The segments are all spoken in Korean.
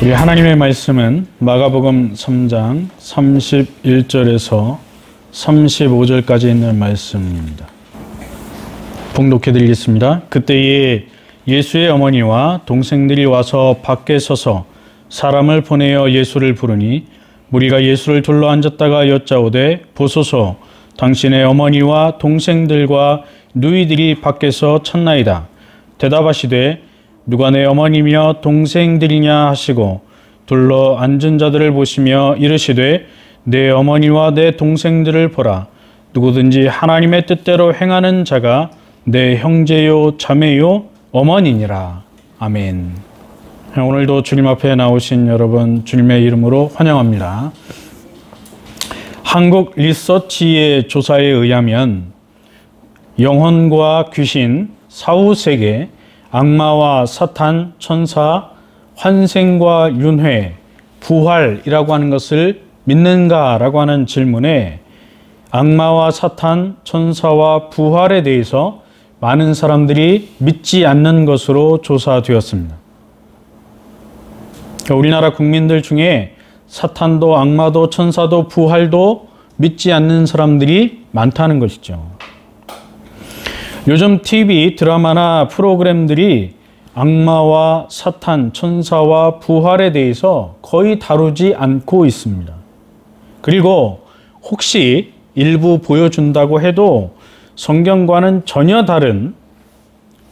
우리 하나님의 말씀은 마가복음 3장 31절에서 35절까지 있는 말씀입니다. 봉독해 드리겠습니다. 그때에 예수의 어머니와 동생들이 와서 밖에 서서 사람을 보내어 예수를 부르니 무리가 예수를 둘러 앉았다가 여짜오되 보소서 당신의 어머니와 동생들과 누이들이 밖에서 찾나이다. 대답하시되 누가 내 어머니며 동생들이냐 하시고 둘러 앉은 자들을 보시며 이르시되 내 어머니와 내 동생들을 보라. 누구든지 하나님의 뜻대로 행하는 자가 내 형제요 자매요 어머니니라. 아멘. 오늘도 주님 앞에 나오신 여러분 주님의 이름으로 환영합니다. 한국 리서치의 조사에 의하면 영혼과 귀신, 사후세계, 악마와 사탄, 천사, 환생과 윤회, 부활이라고 하는 것을 믿는가라고 하는 질문에 악마와 사탄, 천사와 부활에 대해서 많은 사람들이 믿지 않는 것으로 조사되었습니다. 우리나라 국민들 중에 사탄도 악마도 천사도 부활도 믿지 않는 사람들이 많다는 것이죠. 요즘 TV 드라마나 프로그램들이 악마와 사탄, 천사와 부활에 대해서 거의 다루지 않고 있습니다. 그리고 혹시 일부 보여준다고 해도 성경과는 전혀 다른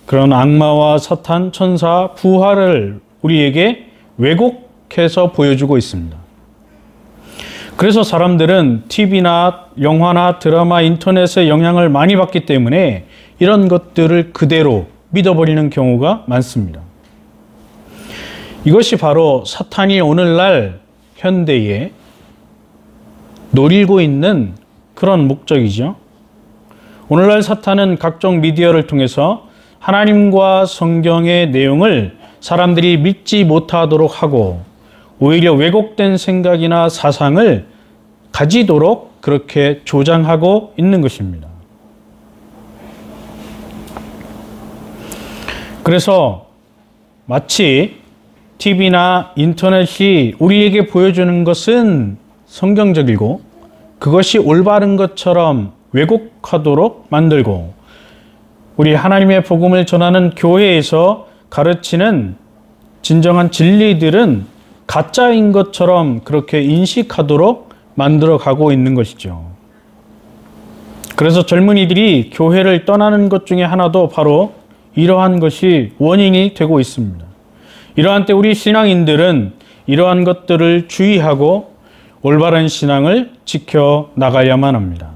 그런 악마와 사탄, 천사, 부활을 우리에게 왜곡해서 보여주고 있습니다. 그래서 사람들은 TV나 영화나 드라마, 인터넷의 영향을 많이 받기 때문에 이런 것들을 그대로 믿어버리는 경우가 많습니다. 이것이 바로 사탄이 오늘날 현대에 노리고 있는 그런 목적이죠. 오늘날 사탄은 각종 미디어를 통해서 하나님과 성경의 내용을 사람들이 믿지 못하도록 하고 오히려 왜곡된 생각이나 사상을 가지도록 그렇게 조장하고 있는 것입니다. 그래서 마치 TV나 인터넷이 우리에게 보여주는 것은 성경적이고 그것이 올바른 것처럼 왜곡하도록 만들고 우리 하나님의 복음을 전하는 교회에서 가르치는 진정한 진리들은 가짜인 것처럼 그렇게 인식하도록 만들어 가고 있는 것이죠. 그래서 젊은이들이 교회를 떠나는 것 중에 하나도 바로 이러한 것이 원인이 되고 있습니다. 이러한 때 우리 신앙인들은 이러한 것들을 주의하고 올바른 신앙을 지켜 나가야만 합니다.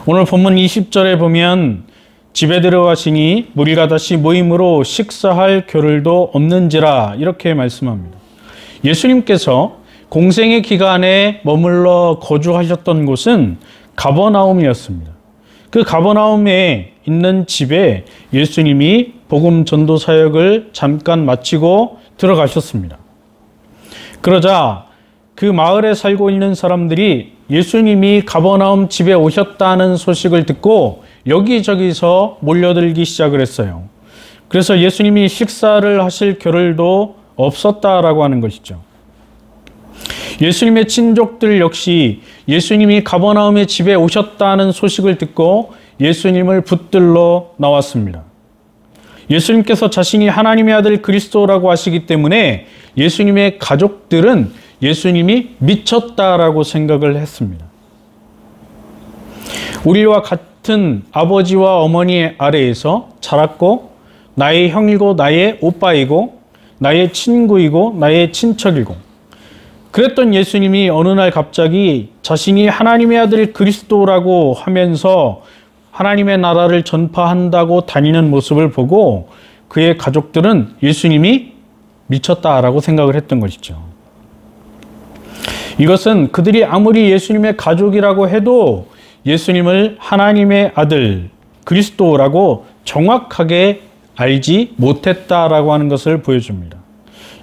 오늘 본문 20절에 보면 집에 들어가시니 무리가 다시 모임으로 식사할 겨를도 없는지라 이렇게 말씀합니다. 예수님께서 공생의 기간에 머물러 거주하셨던 곳은 가버나움이었습니다. 그 가버나움에 있는 집에 예수님이 복음 전도 사역을 잠깐 마치고 들어가셨습니다. 그러자 그 마을에 살고 있는 사람들이 예수님이 가버나움 집에 오셨다는 소식을 듣고 여기저기서 몰려들기 시작을 했어요. 그래서 예수님이 식사를 하실 겨를도 없었다라고 하는 것이죠. 예수님의 친족들 역시 예수님이 가버나움의 집에 오셨다는 소식을 듣고 예수님을 붙들러 나왔습니다. 예수님께서 자신이 하나님의 아들 그리스도라고 하시기 때문에 예수님의 가족들은 예수님이 미쳤다라고 생각을 했습니다. 우리와 같은 아버지와 어머니 아래에서 자랐고 나의 형이고 나의 오빠이고 나의 친구이고 나의 친척이고 그랬던 예수님이 어느 날 갑자기 자신이 하나님의 아들 그리스도라고 하면서 하나님의 나라를 전파한다고 다니는 모습을 보고 그의 가족들은 예수님이 미쳤다라고 생각을 했던 것이죠. 이것은 그들이 아무리 예수님의 가족이라고 해도 예수님을 하나님의 아들 그리스도라고 정확하게 알지 못했다라고 하는 것을 보여줍니다.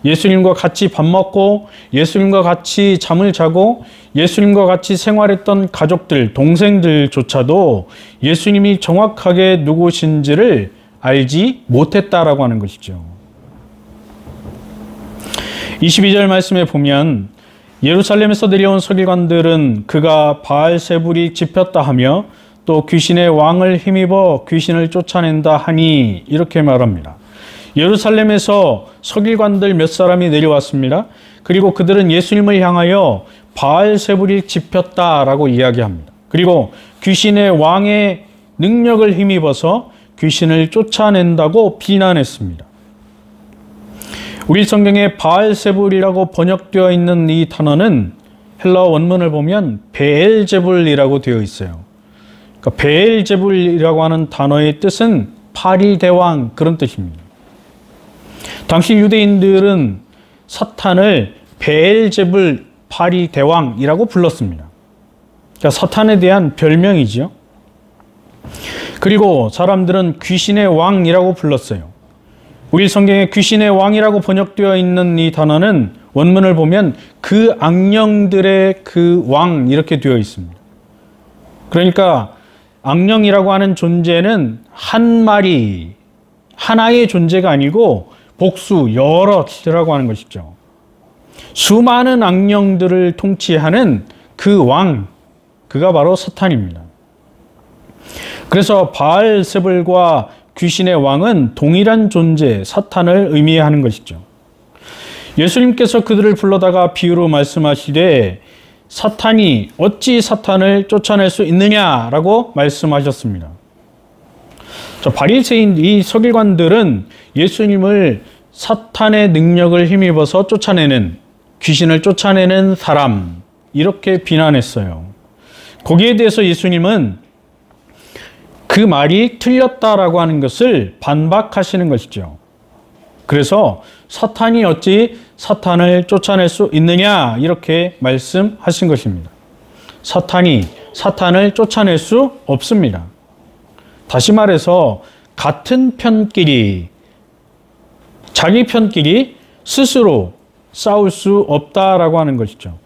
예수님과 같이 밥 먹고 예수님과 같이 잠을 자고 예수님과 같이 생활했던 가족들, 동생들조차도 예수님이 정확하게 누구신지를 알지 못했다라고 하는 것이죠. 22절 말씀에 보면 예루살렘에서 내려온 서기관들은 그가 바알세불이 집혔다 하며 또 귀신의 왕을 힘입어 귀신을 쫓아낸다 하니 이렇게 말합니다. 예루살렘에서 서기관들 몇 사람이 내려왔습니다. 그리고 그들은 예수님을 향하여 바알세불이 집혔다라고 이야기합니다. 그리고 귀신의 왕의 능력을 힘입어서 귀신을 쫓아낸다고 비난했습니다. 우리 성경에 바알세불이라고 번역되어 있는 이 단어는 헬라어 원문을 보면 베엘제불이라고 되어 있어요. 그러니까 베엘제불이라고 하는 단어의 뜻은 파리대왕 그런 뜻입니다. 당시 유대인들은 사탄을 베엘제불 파리대왕이라고 불렀습니다. 그러니까 사탄에 대한 별명이지요. 그리고 사람들은 귀신의 왕이라고 불렀어요. 우리 성경에 귀신의 왕이라고 번역되어 있는 이 단어는 원문을 보면 그 악령들의 그 왕 이렇게 되어 있습니다. 그러니까 악령이라고 하는 존재는 한 마리, 하나의 존재가 아니고 복수, 여럿이라고 하는 것이죠. 수많은 악령들을 통치하는 그 왕, 그가 바로 사탄입니다. 그래서 바알세불과 귀신의 왕은 동일한 존재, 사탄을 의미하는 것이죠. 예수님께서 그들을 불러다가 비유로 말씀하시되 사탄이 어찌 사탄을 쫓아낼 수 있느냐라고 말씀하셨습니다. 바리새인 이 서기관들은 예수님을 사탄의 능력을 힘입어서 쫓아내는, 귀신을 쫓아내는 사람 이렇게 비난했어요. 거기에 대해서 예수님은 그 말이 틀렸다라고 하는 것을 반박하시는 것이죠. 그래서 사탄이 어찌 사탄을 쫓아낼 수 있느냐 이렇게 말씀하신 것입니다. 사탄이 사탄을 쫓아낼 수 없습니다. 다시 말해서 같은 편끼리, 자기 편끼리 스스로 싸울 수 없다라고 하는 것이죠.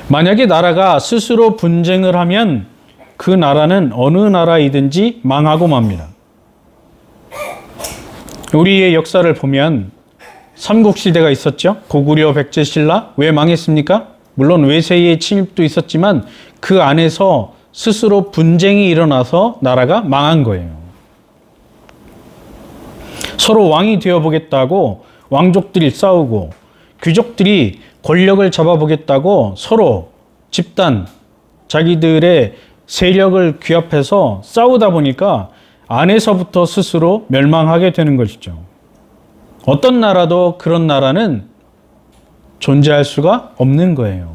만약에 나라가 스스로 분쟁을 하면 그 나라는 어느 나라이든지 망하고 맙니다. 우리의 역사를 보면 삼국시대가 있었죠. 고구려, 백제, 신라. 왜 망했습니까? 물론 외세의 침입도 있었지만 그 안에서 스스로 분쟁이 일어나서 나라가 망한 거예요. 서로 왕이 되어보겠다고 왕족들이 싸우고 귀족들이 권력을 잡아보겠다고 서로 집단, 자기들의 세력을 규합해서 싸우다 보니까 안에서부터 스스로 멸망하게 되는 것이죠. 어떤 나라도 그런 나라는 존재할 수가 없는 거예요.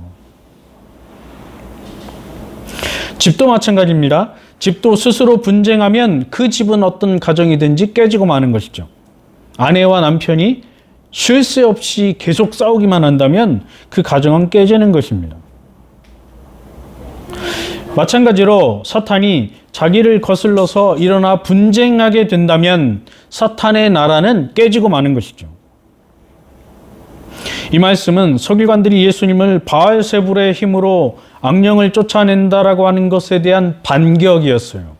집도 마찬가지입니다. 집도 스스로 분쟁하면 그 집은 어떤 가정이든지 깨지고 마는 것이죠. 아내와 남편이 쉴 새 없이 계속 싸우기만 한다면 그 가정은 깨지는 것입니다. 마찬가지로 사탄이 자기를 거슬러서 일어나 분쟁하게 된다면 사탄의 나라는 깨지고 마는 것이죠. 이 말씀은 서기관들이 예수님을 바알세불의 힘으로 악령을 쫓아낸다라고 하는 것에 대한 반격이었어요.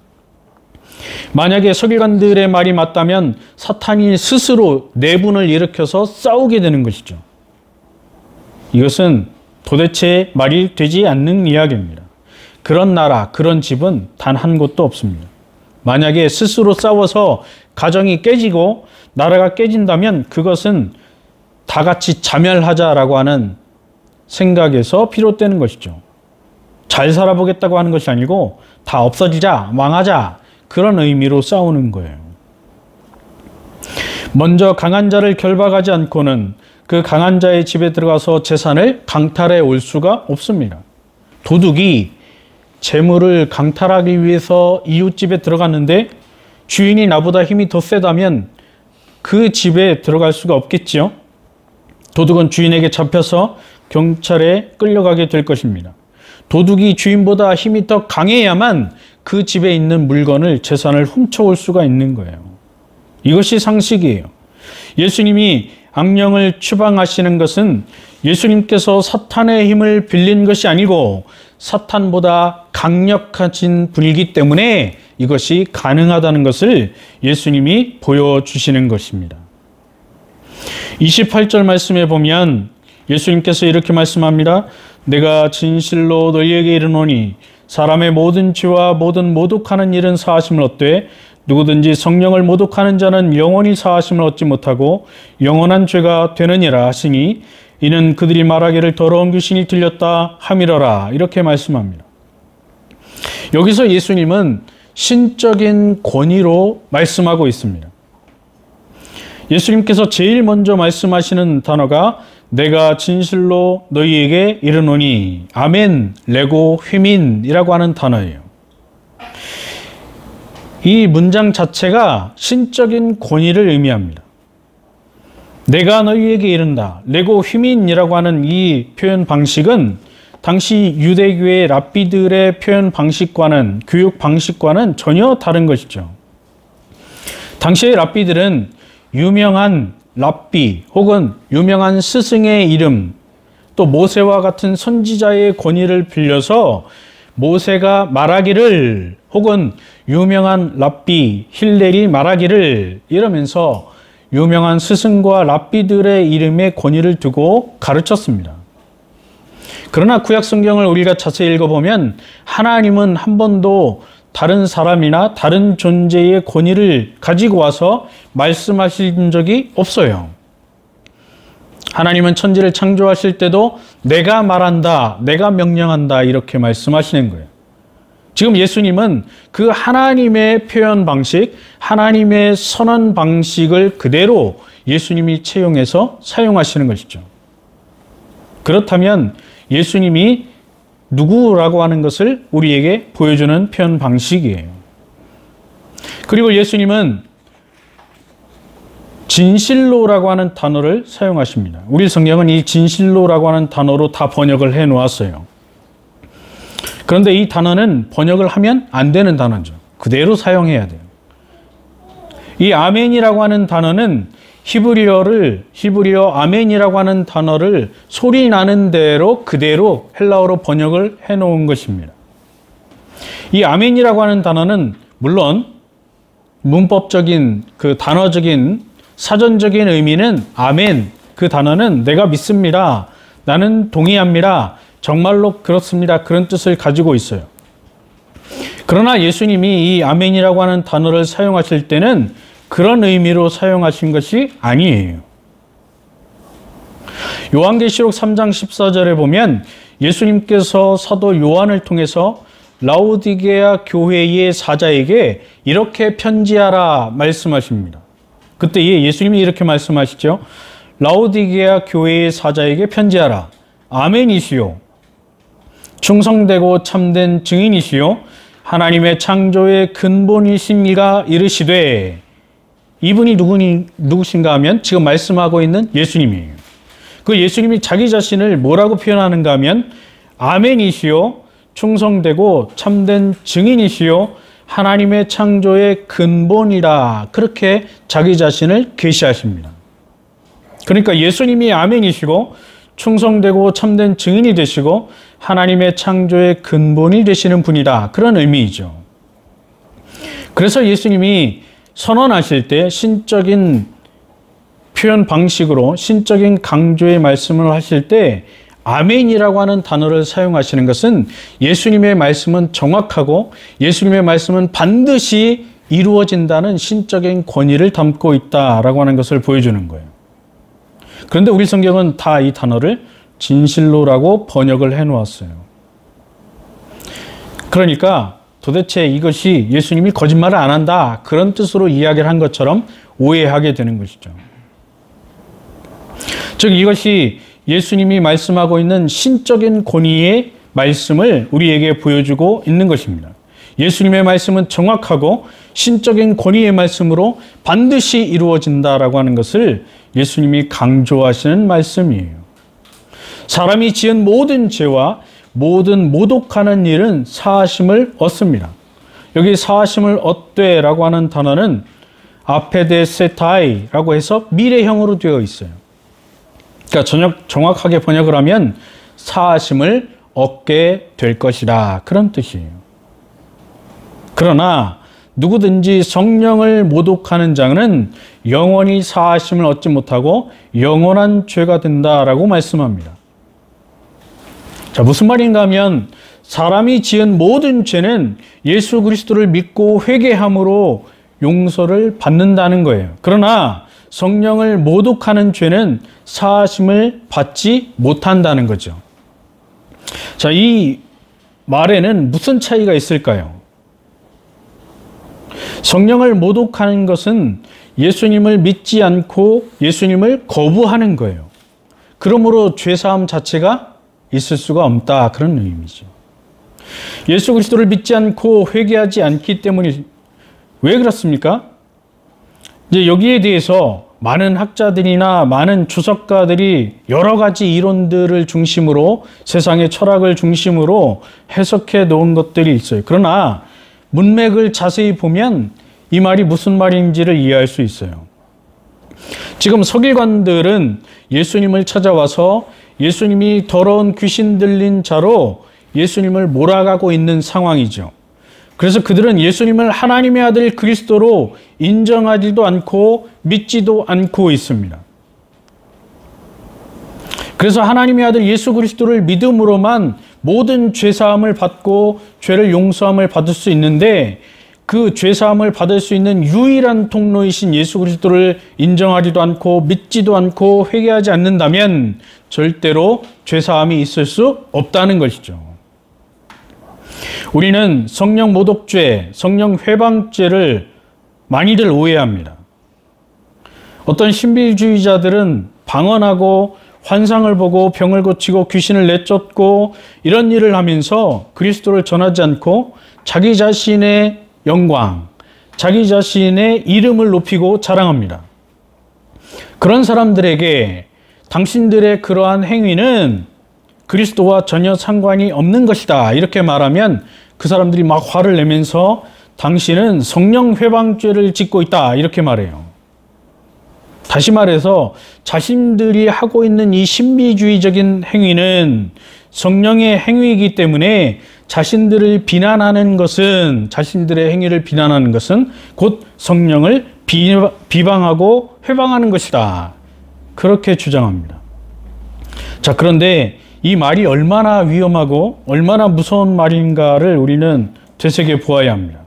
만약에 서기관들의 말이 맞다면 사탄이 스스로 내분을 일으켜서 싸우게 되는 것이죠. 이것은 도대체 말이 되지 않는 이야기입니다. 그런 나라, 그런 집은 단 한 곳도 없습니다. 만약에 스스로 싸워서 가정이 깨지고 나라가 깨진다면 그것은 다 같이 자멸하자라고 하는 생각에서 비롯되는 것이죠. 잘 살아보겠다고 하는 것이 아니고 다 없어지자, 망하자 그런 의미로 싸우는 거예요. 먼저 강한 자를 결박하지 않고는 그 강한 자의 집에 들어가서 재산을 강탈해 올 수가 없습니다. 도둑이 재물을 강탈하기 위해서 이웃집에 들어갔는데 주인이 나보다 힘이 더 세다면 그 집에 들어갈 수가 없겠지요. 도둑은 주인에게 잡혀서 경찰에 끌려가게 될 것입니다. 도둑이 주인보다 힘이 더 강해야만 그 집에 있는 물건을, 재산을 훔쳐올 수가 있는 거예요. 이것이 상식이에요. 예수님이 악령을 추방하시는 것은 예수님께서 사탄의 힘을 빌린 것이 아니고 사탄보다 강력하신 분이기 때문에 이것이 가능하다는 것을 예수님이 보여주시는 것입니다. 28절 말씀에 보면 예수님께서 이렇게 말씀합니다. 내가 진실로 너희에게 이르노니 사람의 모든 죄와 모든 모독하는 일은 사하심을 얻되 누구든지 성령을 모독하는 자는 영원히 사하심을 얻지 못하고 영원한 죄가 되느니라 하시니 이는 그들이 말하기를 더러운 귀신이 들렸다 함이러라. 이렇게 말씀합니다. 여기서 예수님은 신적인 권위로 말씀하고 있습니다. 예수님께서 제일 먼저 말씀하시는 단어가 내가 진실로 너희에게 이르노니 아멘 레고 휘민이라고 하는 단어예요. 이 문장 자체가 신적인 권위를 의미합니다. 내가 너희에게 이른다. 레고 휘민이라고 하는 이 표현 방식은 당시 유대교의 랍비들의 표현 방식과는 교육 방식과는 전혀 다른 것이죠. 당시의 랍비들은 유명한 랍비 혹은 유명한 스승의 이름 또 모세와 같은 선지자의 권위를 빌려서 모세가 말하기를 혹은 유명한 랍비 힐렐이 말하기를 이러면서 유명한 스승과 랍비들의 이름에 권위를 두고 가르쳤습니다. 그러나 구약 성경을 우리가 자세히 읽어보면 하나님은 한 번도 다른 사람이나 다른 존재의 권위를 가지고 와서 말씀하신 적이 없어요. 하나님은 천지를 창조하실 때도 내가 말한다, 내가 명령한다 이렇게 말씀하시는 거예요. 지금 예수님은 그 하나님의 표현 방식, 하나님의 선언 방식을 그대로 예수님이 채용해서 사용하시는 것이죠. 그렇다면 예수님이 누구라고 하는 것을 우리에게 보여주는 표현 방식이에요. 그리고 예수님은 진실로라고 하는 단어를 사용하십니다. 우리 성경은 이 진실로라고 하는 단어로 다 번역을 해 놓았어요. 그런데 이 단어는 번역을 하면 안 되는 단어죠. 그대로 사용해야 돼요. 이 아멘이라고 하는 단어는 히브리어 아멘이라고 하는 단어를 소리 나는 대로 그대로 헬라어로 번역을 해 놓은 것입니다. 이 아멘이라고 하는 단어는 물론 문법적인 그 단어적인 사전적인 의미는 아멘, 그 단어는 내가 믿습니다. 나는 동의합니다. 정말로 그렇습니다. 그런 뜻을 가지고 있어요. 그러나 예수님이 이 아멘이라고 하는 단어를 사용하실 때는 그런 의미로 사용하신 것이 아니에요. 요한계시록 3장 14절에 보면 예수님께서 사도 요한을 통해서 라오디게아 교회의 사자에게 이렇게 편지하라 말씀하십니다. 그때 예수님이 이렇게 말씀하시죠. 라오디게아 교회의 사자에게 편지하라. 아멘이시요. 충성되고 참된 증인이시요. 하나님의 창조의 근본이신 이가 이르시되 이분이 누구신가 하면 지금 말씀하고 있는 예수님이에요. 그 예수님이 자기 자신을 뭐라고 표현하는가 하면 아멘이시요. 충성되고 참된 증인이시요. 하나님의 창조의 근본이라 그렇게 자기 자신을 계시하십니다. 그러니까 예수님이 아멘이시고 충성되고 참된 증인이 되시고 하나님의 창조의 근본이 되시는 분이다. 그런 의미이죠. 그래서 예수님이 선언하실 때 신적인 표현 방식으로 신적인 강조의 말씀을 하실 때 아멘이라고 하는 단어를 사용하시는 것은 예수님의 말씀은 정확하고 예수님의 말씀은 반드시 이루어진다는 신적인 권위를 담고 있다라고 하는 것을 보여주는 거예요. 그런데 우리 성경은 다 이 단어를 진실로라고 번역을 해놓았어요. 그러니까 도대체 이것이 예수님이 거짓말을 안 한다 그런 뜻으로 이야기를 한 것처럼 오해하게 되는 것이죠. 즉 이것이 예수님이 말씀하고 있는 신적인 권위의 말씀을 우리에게 보여주고 있는 것입니다. 예수님의 말씀은 정확하고 신적인 권위의 말씀으로 반드시 이루어진다라고 하는 것을 예수님이 강조하시는 말씀이에요. 사람이 지은 모든 죄와 모든 모독하는 일은 사하심을 얻습니다. 여기 사하심을 얻되라고 하는 단어는 아페데세타이라고 해서 미래형으로 되어 있어요. 그러니까 정확하게 번역을 하면 사하심을 얻게 될 것이다. 그런 뜻이에요. 그러나 누구든지 성령을 모독하는 자는 영원히 사하심을 얻지 못하고 영원한 죄가 된다라고 말씀합니다. 자, 무슨 말인가 하면 사람이 지은 모든 죄는 예수 그리스도를 믿고 회개함으로 용서를 받는다는 거예요. 그러나 성령을 모독하는 죄는 사하심을 받지 못한다는 거죠. 자, 이 말에는 무슨 차이가 있을까요? 성령을 모독하는 것은 예수님을 믿지 않고 예수님을 거부하는 거예요. 그러므로 죄사함 자체가 있을 수가 없다, 그런 의미죠. 예수 그리스도를 믿지 않고 회개하지 않기 때문에 왜 그렇습니까? 이제 여기에 대해서 많은 학자들이나 많은 주석가들이 여러 가지 이론들을 중심으로 세상의 철학을 중심으로 해석해 놓은 것들이 있어요. 그러나 문맥을 자세히 보면 이 말이 무슨 말인지를 이해할 수 있어요. 지금 서기관들은 예수님을 찾아와서 예수님이 더러운 귀신 들린 자로 예수님을 몰아가고 있는 상황이죠. 그래서 그들은 예수님을 하나님의 아들 그리스도로 인정하지도 않고 믿지도 않고 있습니다. 그래서 하나님의 아들 예수 그리스도를 믿음으로만 모든 죄사함을 받고 죄를 용서함을 받을 수 있는데, 그 죄사함을 받을 수 있는 유일한 통로이신 예수 그리스도를 인정하지도 않고 믿지도 않고 회개하지 않는다면 절대로 죄사함이 있을 수 없다는 것이죠. 우리는 성령 모독죄, 성령 회방죄를 많이들 오해합니다. 어떤 신비주의자들은 방언하고 환상을 보고 병을 고치고 귀신을 내쫓고 이런 일을 하면서 그리스도를 전하지 않고 자기 자신의 영광, 자기 자신의 이름을 높이고 자랑합니다. 그런 사람들에게 당신들의 그러한 행위는 그리스도와 전혀 상관이 없는 것이다, 이렇게 말하면 그 사람들이 막 화를 내면서 당신은 성령 회방죄를 짓고 있다, 이렇게 말해요. 다시 말해서 자신들이 하고 있는 이 신비주의적인 행위는 성령의 행위이기 때문에 자신들을 비난하는 것은, 자신들의 행위를 비난하는 것은 곧 성령을 비방하고 회방하는 것이다, 그렇게 주장합니다. 자, 그런데 이 말이 얼마나 위험하고 얼마나 무서운 말인가를 우리는 되새겨 보아야 합니다.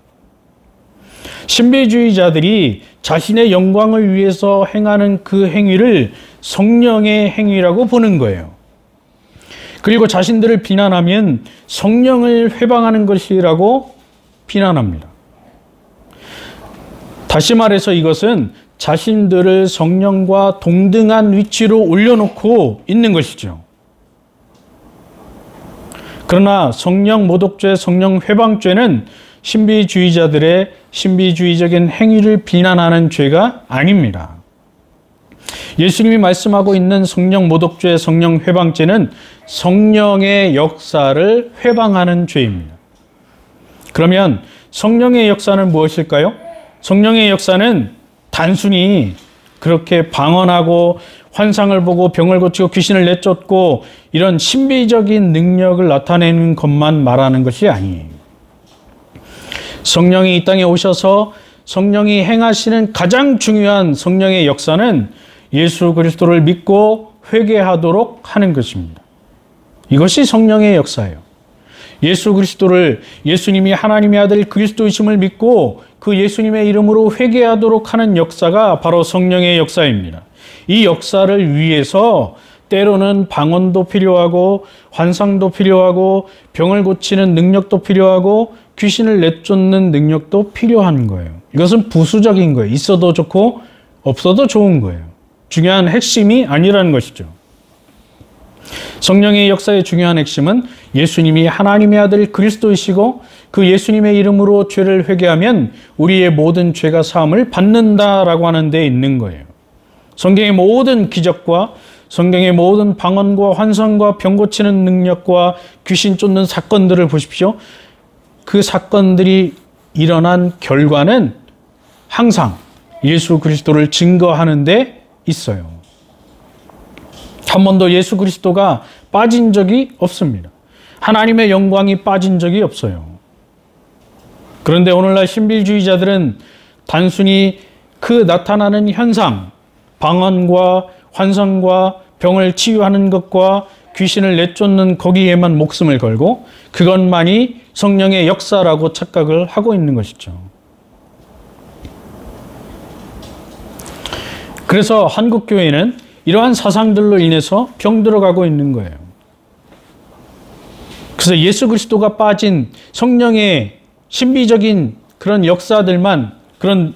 신비주의자들이 자신의 영광을 위해서 행하는 그 행위를 성령의 행위라고 보는 거예요. 그리고 자신들을 비난하면 성령을 회방하는 것이라고 비난합니다. 다시 말해서 이것은 자신들을 성령과 동등한 위치로 올려놓고 있는 것이죠. 그러나 성령 모독죄, 성령 회방죄는 신비주의자들의 신비주의적인 행위를 비난하는 죄가 아닙니다. 예수님이 말씀하고 있는 성령 모독죄, 성령 회방죄는 성령의 역사를 회방하는 죄입니다. 그러면 성령의 역사는 무엇일까요? 성령의 역사는 단순히 그렇게 방언하고 환상을 보고 병을 고치고 귀신을 내쫓고 이런 신비적인 능력을 나타내는 것만 말하는 것이 아니에요. 성령이 이 땅에 오셔서 성령이 행하시는 가장 중요한 성령의 역사는 예수 그리스도를 믿고 회개하도록 하는 것입니다. 이것이 성령의 역사예요. 예수 그리스도를, 예수님이 하나님의 아들 그리스도이심을 믿고 그 예수님의 이름으로 회개하도록 하는 역사가 바로 성령의 역사입니다. 이 역사를 위해서 때로는 방언도 필요하고 환상도 필요하고 병을 고치는 능력도 필요하고 귀신을 내쫓는 능력도 필요한 거예요. 이것은 부수적인 거예요. 있어도 좋고 없어도 좋은 거예요. 중요한 핵심이 아니라는 것이죠. 성령의 역사의 중요한 핵심은 예수님이 하나님의 아들 그리스도이시고 그 예수님의 이름으로 죄를 회개하면 우리의 모든 죄가 사함을 받는다라고 하는 데 있는 거예요. 성경의 모든 기적과 성경의 모든 방언과 환상과 병 고치는 능력과 귀신 쫓는 사건들을 보십시오. 그 사건들이 일어난 결과는 항상 예수 그리스도를 증거하는 데 있어요. 한 번도 예수 그리스도가 빠진 적이 없습니다. 하나님의 영광이 빠진 적이 없어요. 그런데 오늘날 신비주의자들은 단순히 그 나타나는 현상, 방언과 환상과 병을 치유하는 것과 귀신을 내쫓는 거기에만 목숨을 걸고 그것만이 성령의 역사라고 착각을 하고 있는 것이죠. 그래서 한국 교회는 이러한 사상들로 인해서 병들어가고 있는 거예요. 그래서 예수 그리스도가 빠진 성령의 신비적인 그런 역사들만, 그런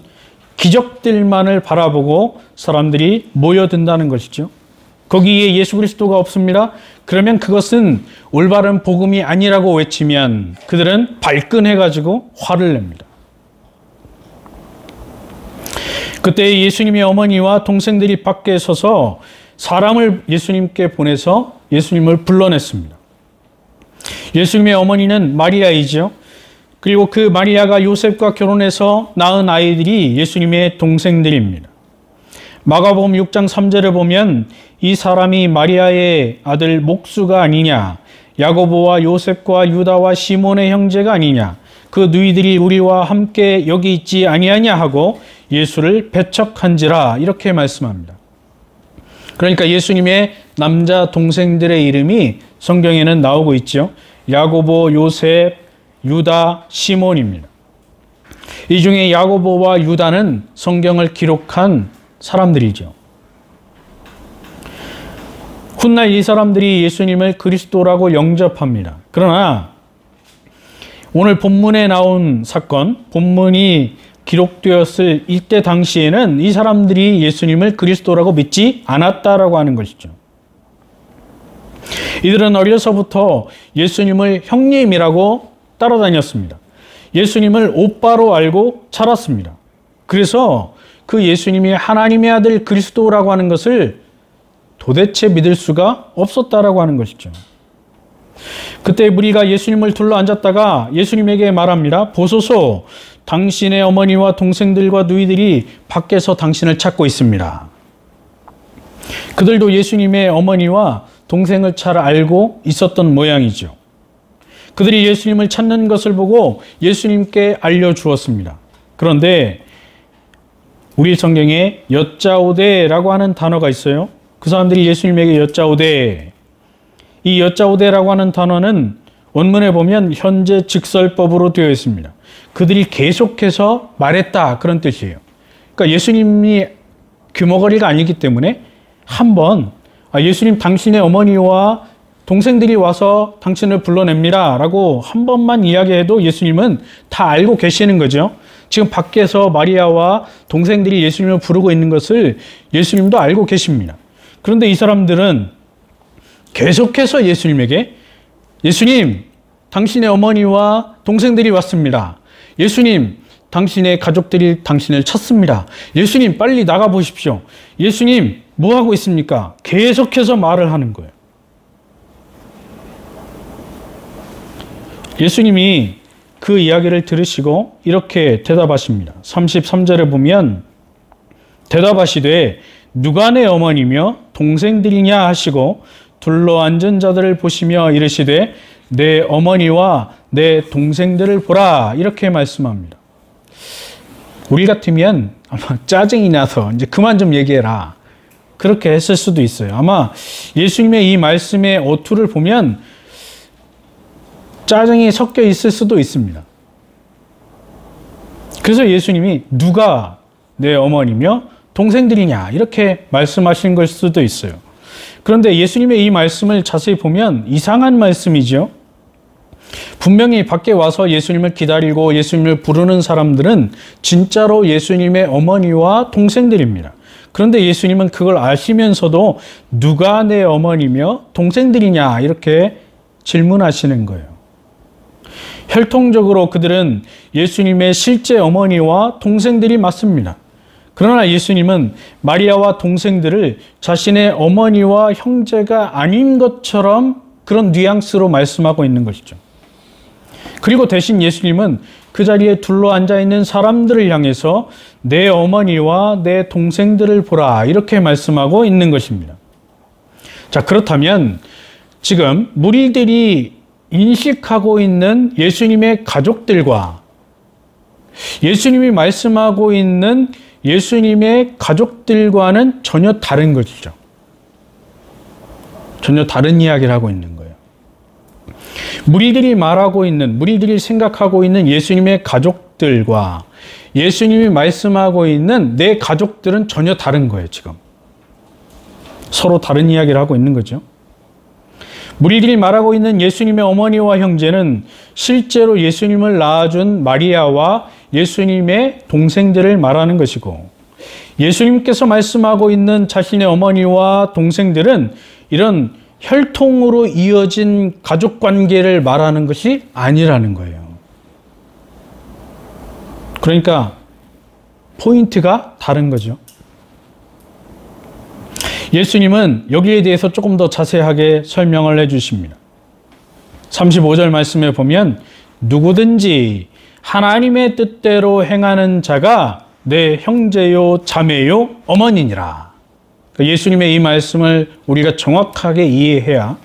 기적들만을 바라보고 사람들이 모여든다는 것이죠. 거기에 예수 그리스도가 없습니다. 그러면 그것은 올바른 복음이 아니라고 외치면 그들은 발끈해가지고 화를 냅니다. 그때 예수님의 어머니와 동생들이 밖에 서서 사람을 예수님께 보내서 예수님을 불러냈습니다. 예수님의 어머니는 마리아이죠. 그리고 그 마리아가 요셉과 결혼해서 낳은 아이들이 예수님의 동생들입니다. 마가복음 6장 3절에 보면 이 사람이 마리아의 아들 목수가 아니냐, 야고보와 요셉과 유다와 시몬의 형제가 아니냐, 그 누이들이 우리와 함께 여기 있지 아니하냐 하고 예수를 배척한지라, 이렇게 말씀합니다. 그러니까 예수님의 남자 동생들의 이름이 성경에는 나오고 있죠. 야고보, 요셉, 유다, 시몬입니다. 이 중에 야고보와 유다는 성경을 기록한 사람들이죠. 훗날 이 사람들이 예수님을 그리스도라고 영접합니다. 그러나 오늘 본문에 나온 사건, 본문이 기록되었을 이때 당시에는 이 사람들이 예수님을 그리스도라고 믿지 않았다라고 하는 것이죠. 이들은 어려서부터 예수님을 형님이라고 따라다녔습니다. 예수님을 오빠로 알고 자랐습니다. 그래서 그 예수님이 하나님의 아들 그리스도라고 하는 것을 도대체 믿을 수가 없었다라고 하는 것이죠. 그때 무리가 예수님을 둘러 앉았다가 예수님에게 말합니다. 보소서, 당신의 어머니와 동생들과 누이들이 밖에서 당신을 찾고 있습니다. 그들도 예수님의 어머니와 동생을 잘 알고 있었던 모양이죠. 그들이 예수님을 찾는 것을 보고 예수님께 알려주었습니다. 그런데 우리 성경에 여짜오되라고 하는 단어가 있어요. 그 사람들이 예수님에게 여짜오되, 이 여짜오되라고 하는 단어는 원문에 보면 현재 직설법으로 되어 있습니다. 그들이 계속해서 말했다, 그런 뜻이에요. 그러니까 예수님이 규모거리가 아니기 때문에 한번 예수님 당신의 어머니와 동생들이 와서 당신을 불러냅니다 라고 한 번만 이야기해도 예수님은 다 알고 계시는 거죠. 지금 밖에서 마리아와 동생들이 예수님을 부르고 있는 것을 예수님도 알고 계십니다. 그런데 이 사람들은 계속해서 예수님에게, 예수님, 당신의 어머니와 동생들이 왔습니다. 예수님, 당신의 가족들이 당신을 찾습니다. 예수님, 빨리 나가 보십시오. 예수님, 뭐 하고 있습니까? 계속해서 말을 하는 거예요. 예수님이 그 이야기를 들으시고 이렇게 대답하십니다. 33절에 보면 대답하시되 누가 내 어머니며 동생들이냐 하시고 둘러앉은 자들을 보시며 이르시되 내 어머니와 내 동생들을 보라, 이렇게 말씀합니다. 우리 같으면 아마 짜증이 나서 이제 그만 좀 얘기해라, 그렇게 했을 수도 있어요. 아마 예수님의 이 말씀의 어투를 보면 짜증이 섞여 있을 수도 있습니다. 그래서 예수님이 누가 내 어머니며 동생들이냐, 이렇게 말씀하신 걸 수도 있어요. 그런데 예수님의 이 말씀을 자세히 보면 이상한 말씀이죠. 분명히 밖에 와서 예수님을 기다리고 예수님을 부르는 사람들은 진짜로 예수님의 어머니와 동생들입니다. 그런데 예수님은 그걸 아시면서도 누가 내 어머니며 동생들이냐, 이렇게 질문하시는 거예요. 혈통적으로 그들은 예수님의 실제 어머니와 동생들이 맞습니다. 그러나 예수님은 마리아와 동생들을 자신의 어머니와 형제가 아닌 것처럼 그런 뉘앙스로 말씀하고 있는 것이죠. 그리고 대신 예수님은 그 자리에 둘러앉아 있는 사람들을 향해서 내 어머니와 내 동생들을 보라, 이렇게 말씀하고 있는 것입니다. 자, 그렇다면 지금 무리들이 인식하고 있는 예수님의 가족들과 예수님이 말씀하고 있는 예수님의 가족들과는 전혀 다른 것이죠. 전혀 다른 이야기를 하고 있는 거예요. 무리들이 생각하고 있는 예수님의 가족들과 예수님이 말씀하고 있는 내 가족들은 전혀 다른 거예요, 지금. 서로 다른 이야기를 하고 있는 거죠. 무리들이 말하고 있는 예수님의 어머니와 형제는 실제로 예수님을 낳아준 마리아와 예수님의 동생들을 말하는 것이고, 예수님께서 말씀하고 있는 자신의 어머니와 동생들은 이런 혈통으로 이어진 가족 관계를 말하는 것이 아니라는 거예요. 그러니까 포인트가 다른 거죠. 예수님은 여기에 대해서 조금 더 자세하게 설명을 해주십니다. 35절 말씀에 보면 누구든지 하나님의 뜻대로 행하는 자가 내 형제요 자매요 어머니니라. 예수님의 이 말씀을 우리가 정확하게 이해해야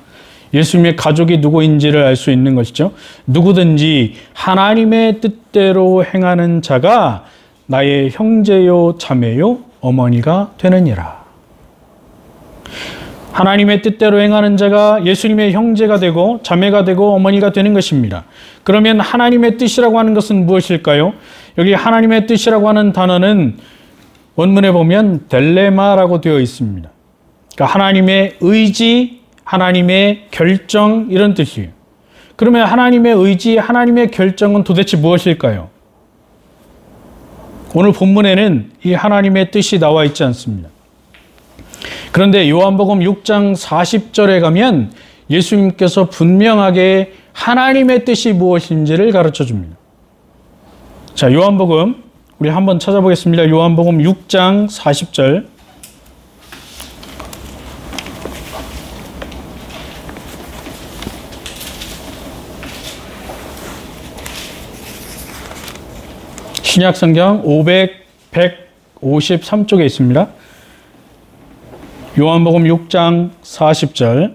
예수님의 가족이 누구인지를 알 수 있는 것이죠. 누구든지 하나님의 뜻대로 행하는 자가 나의 형제요 자매요 어머니가 되느니라. 하나님의 뜻대로 행하는 자가 예수님의 형제가 되고 자매가 되고 어머니가 되는 것입니다. 그러면 하나님의 뜻이라고 하는 것은 무엇일까요? 여기 하나님의 뜻이라고 하는 단어는 원문에 보면 델레마라고 되어 있습니다. 그러니까 하나님의 의지, 하나님의 결정 이런 뜻이에요. 그러면 하나님의 의지, 하나님의 결정은 도대체 무엇일까요? 오늘 본문에는 이 하나님의 뜻이 나와 있지 않습니다. 그런데 요한복음 6장 40절에 가면 예수님께서 분명하게 하나님의 뜻이 무엇인지를 가르쳐 줍니다. 자, 요한복음 우리 한번 찾아보겠습니다. 요한복음 6장 40절. 신약성경 153쪽에 있습니다. 요한복음 6장 40절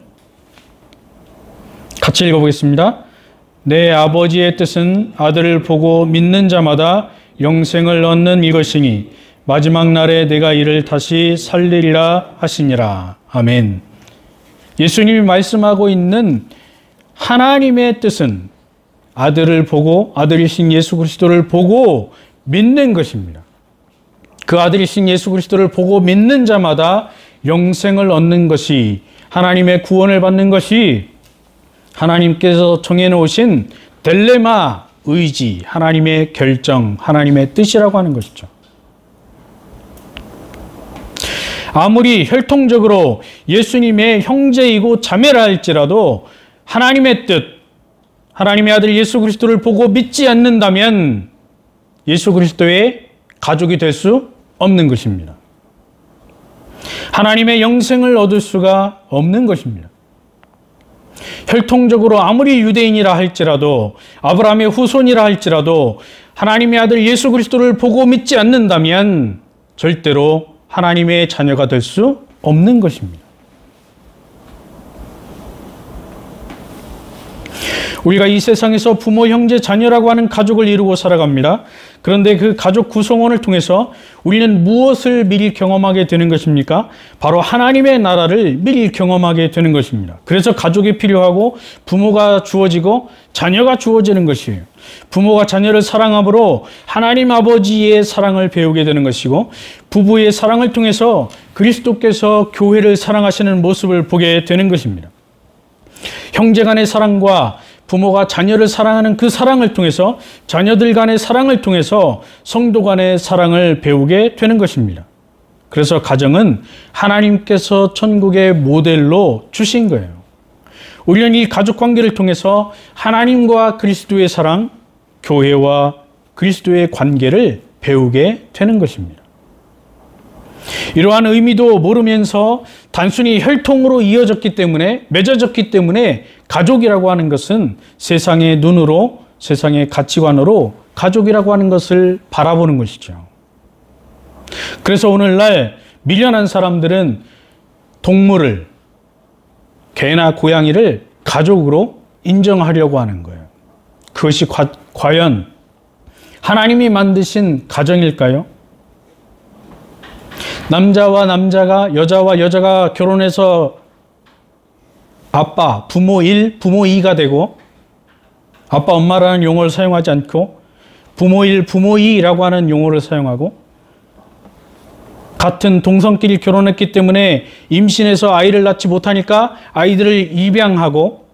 같이 읽어보겠습니다. 내 아버지의 뜻은 아들을 보고 믿는 자마다 영생을 얻는 이것이니 마지막 날에 내가 이를 다시 살리리라 하시니라. 아멘. 예수님이 말씀하고 있는 하나님의 뜻은 아들을 보고 아들이신 예수 그리스도를 보고 믿는 것입니다. 그 아들이신 예수 그리스도를 보고 믿는 자마다 영생을 얻는 것이, 하나님의 구원을 받는 것이 하나님께서 정해놓으신 델레마, 의지, 하나님의 결정, 하나님의 뜻이라고 하는 것이죠. 아무리 혈통적으로 예수님의 형제이고 자매라 할지라도 하나님의 뜻, 하나님의 아들 예수 그리스도를 보고 믿지 않는다면 예수 그리스도의 가족이 될 수 없는 것입니다. 하나님의 영생을 얻을 수가 없는 것입니다. 혈통적으로 아무리 유대인이라 할지라도, 아브라함의 후손이라 할지라도 하나님의 아들 예수 그리스도를 보고 믿지 않는다면 절대로 하나님의 자녀가 될 수 없는 것입니다. 우리가 이 세상에서 부모, 형제, 자녀라고 하는 가족을 이루고 살아갑니다. 그런데 그 가족 구성원을 통해서 우리는 무엇을 미리 경험하게 되는 것입니까? 바로 하나님의 나라를 미리 경험하게 되는 것입니다. 그래서 가족이 필요하고 부모가 주어지고 자녀가 주어지는 것이에요. 부모가 자녀를 사랑함으로 하나님 아버지의 사랑을 배우게 되는 것이고, 부부의 사랑을 통해서 그리스도께서 교회를 사랑하시는 모습을 보게 되는 것입니다. 형제 간의 사랑과 부모가 자녀를 사랑하는 그 사랑을 통해서, 자녀들 간의 사랑을 통해서 성도 간의 사랑을 배우게 되는 것입니다. 그래서 가정은 하나님께서 천국의 모델로 주신 거예요. 우리는 이 가족 관계를 통해서 하나님과 그리스도의 사랑, 교회와 그리스도의 관계를 배우게 되는 것입니다. 이러한 의미도 모르면서 단순히 혈통으로 이어졌기 때문에, 맺어졌기 때문에 가족이라고 하는 것은 세상의 눈으로, 세상의 가치관으로 가족이라고 하는 것을 바라보는 것이죠. 그래서 오늘날 미련한 사람들은 동물을, 개나 고양이를 가족으로 인정하려고 하는 거예요. 그것이 과연 하나님이 만드신 가정일까요? 남자와 남자가, 여자와 여자가 결혼해서 아빠, 부모 1, 부모 2가 되고, 아빠, 엄마라는 용어를 사용하지 않고 부모 1, 부모 2라고 하는 용어를 사용하고, 같은 동성끼리 결혼했기 때문에 임신해서 아이를 낳지 못하니까 아이들을 입양하고,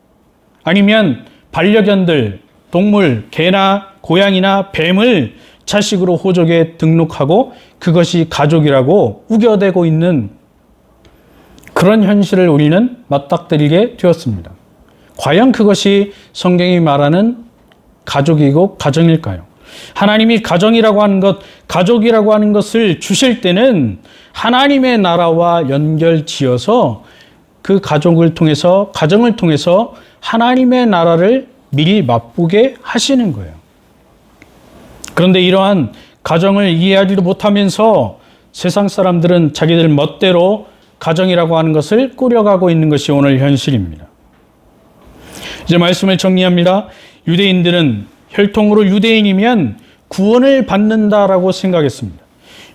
아니면 반려견들, 동물, 개나 고양이나 뱀을 자식으로 호적에 등록하고 그것이 가족이라고 우겨대고 있는 그런 현실을 우리는 맞닥뜨리게 되었습니다. 과연 그것이 성경이 말하는 가족이고 가정일까요? 하나님이 가정이라고 하는 것, 가족이라고 하는 것을 주실 때는 하나님의 나라와 연결지어서 그 가족을 통해서, 가정을 통해서 하나님의 나라를 미리 맛보게 하시는 거예요. 그런데 이러한 가정을 이해하지도 못하면서 세상 사람들은 자기들 멋대로 가정이라고 하는 것을 꾸려가고 있는 것이 오늘 현실입니다. 이제 말씀을 정리합니다. 유대인들은 혈통으로 유대인이면 구원을 받는다라고 생각했습니다.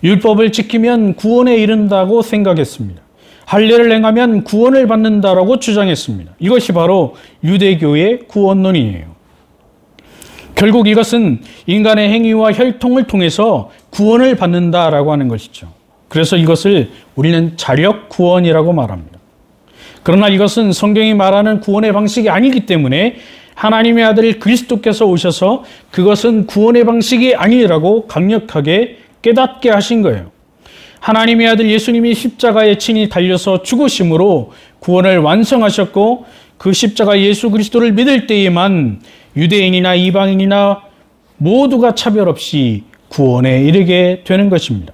율법을 지키면 구원에 이른다고 생각했습니다. 할례를 행하면 구원을 받는다라고 주장했습니다. 이것이 바로 유대교의 구원론이에요. 결국 이것은 인간의 행위와 혈통을 통해서 구원을 받는다라고 하는 것이죠. 그래서 이것을 우리는 자력 구원이라고 말합니다. 그러나 이것은 성경이 말하는 구원의 방식이 아니기 때문에 하나님의 아들 그리스도께서 오셔서 그것은 구원의 방식이 아니라고 강력하게 깨닫게 하신 거예요. 하나님의 아들 예수님이 십자가에 친히 달려서 죽으심으로 구원을 완성하셨고, 그 십자가 예수 그리스도를 믿을 때에만 유대인이나 이방인이나 모두가 차별 없이 구원에 이르게 되는 것입니다.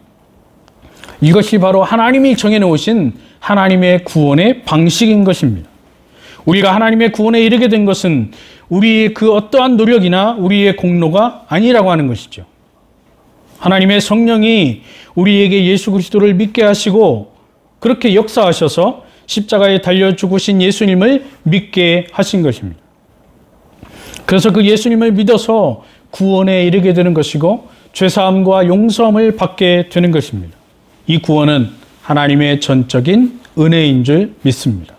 이것이 바로 하나님이 정해놓으신 하나님의 구원의 방식인 것입니다. 우리가 하나님의 구원에 이르게 된 것은 우리의 그 어떠한 노력이나 우리의 공로가 아니라고 하는 것이죠. 하나님의 성령이 우리에게 예수 그리스도를 믿게 하시고 그렇게 역사하셔서 십자가에 달려 죽으신 예수님을 믿게 하신 것입니다. 그래서 그 예수님을 믿어서 구원에 이르게 되는 것이고 죄사함과 용서함을 받게 되는 것입니다. 이 구원은 하나님의 전적인 은혜인 줄 믿습니다.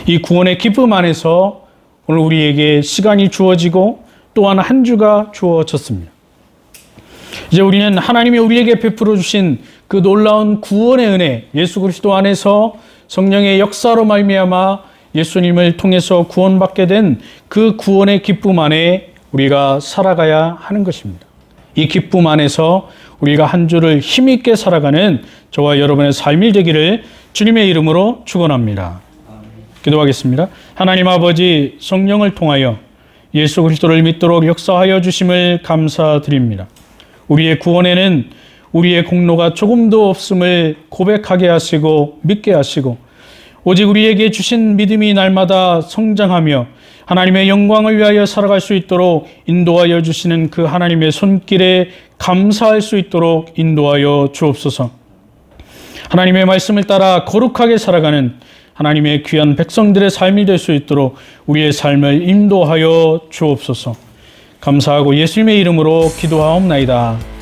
이 구원의 기쁨 안에서 오늘 우리에게 시간이 주어지고 또한 한 주가 주어졌습니다. 이제 우리는 하나님이 우리에게 베풀어 주신 그 놀라운 구원의 은혜, 예수 그리스도 안에서 성령의 역사로 말미암아 예수님을 통해서 구원받게 된 그 구원의 기쁨 안에 우리가 살아가야 하는 것입니다. 이 기쁨 안에서 우리가 한 주를 힘있게 살아가는 저와 여러분의 삶이 되기를 주님의 이름으로 축원합니다. 기도하겠습니다. 하나님 아버지, 성령을 통하여 예수 그리스도를 믿도록 역사하여 주심을 감사드립니다. 우리의 구원에는 우리의 공로가 조금도 없음을 고백하게 하시고 믿게 하시고, 오직 우리에게 주신 믿음이 날마다 성장하며 하나님의 영광을 위하여 살아갈 수 있도록 인도하여 주시는 그 하나님의 손길에 감사할 수 있도록 인도하여 주옵소서. 하나님의 말씀을 따라 거룩하게 살아가는 하나님의 귀한 백성들의 삶이 될 수 있도록 우리의 삶을 인도하여 주옵소서. 감사하고 예수님의 이름으로 기도하옵나이다.